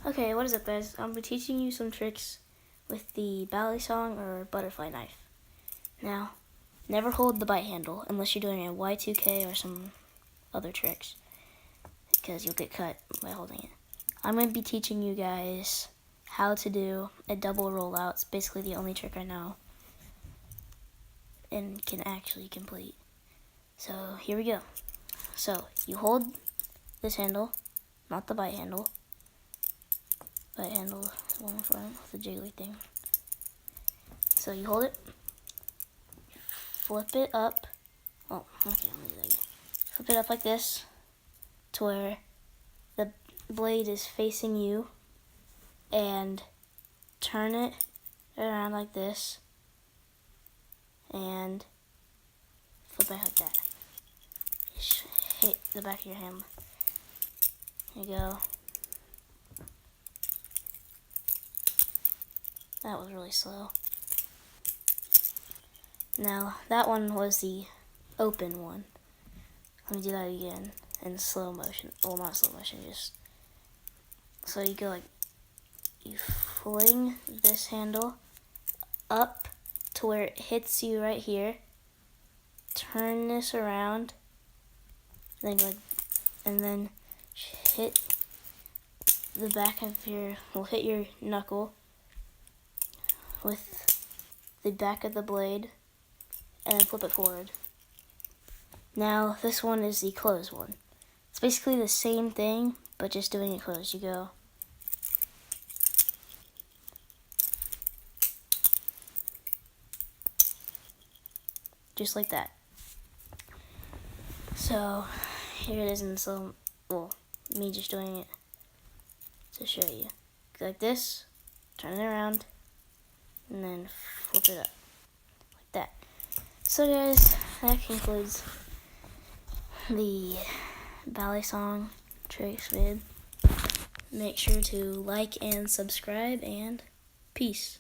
Okay, what is up, guys? I'm teaching you some tricks with the balisong or butterfly knife. Now, never hold the bite handle unless you're doing a Y2K or some other tricks, because you'll get cut by holding it. I'm going to be teaching you guys how to do a double rollout. It's basically the only trick I know and can actually complete. So here we go. So you hold this handle, not the bite handle. Bite handle is one in front with the jiggly thing. So you hold it, flip it up. Oh, okay, let me do that again. Flip it up like this to where the blade is facing you, and turn it around like this and flip back like that. Just hit the back of your hand. There you go. That was really slow. Now, that one was the open one. Let me do that again in slow motion. Well, not slow motion, just... So you go like... You fling this handle up to where it hits you right here. Turn this around. Then go like... And then hit the back of your... Well, hit your knuckle with the back of the blade and then flip it forward. Now this one is the closed one. It's basically the same thing, but just doing it closed. You go just like that. So here it is in slow, well, me just doing it to show you. Go like this, turn it around, and then flip it up like that. So guys, that concludes the balisong tricks vid. Make sure to like and subscribe, and peace.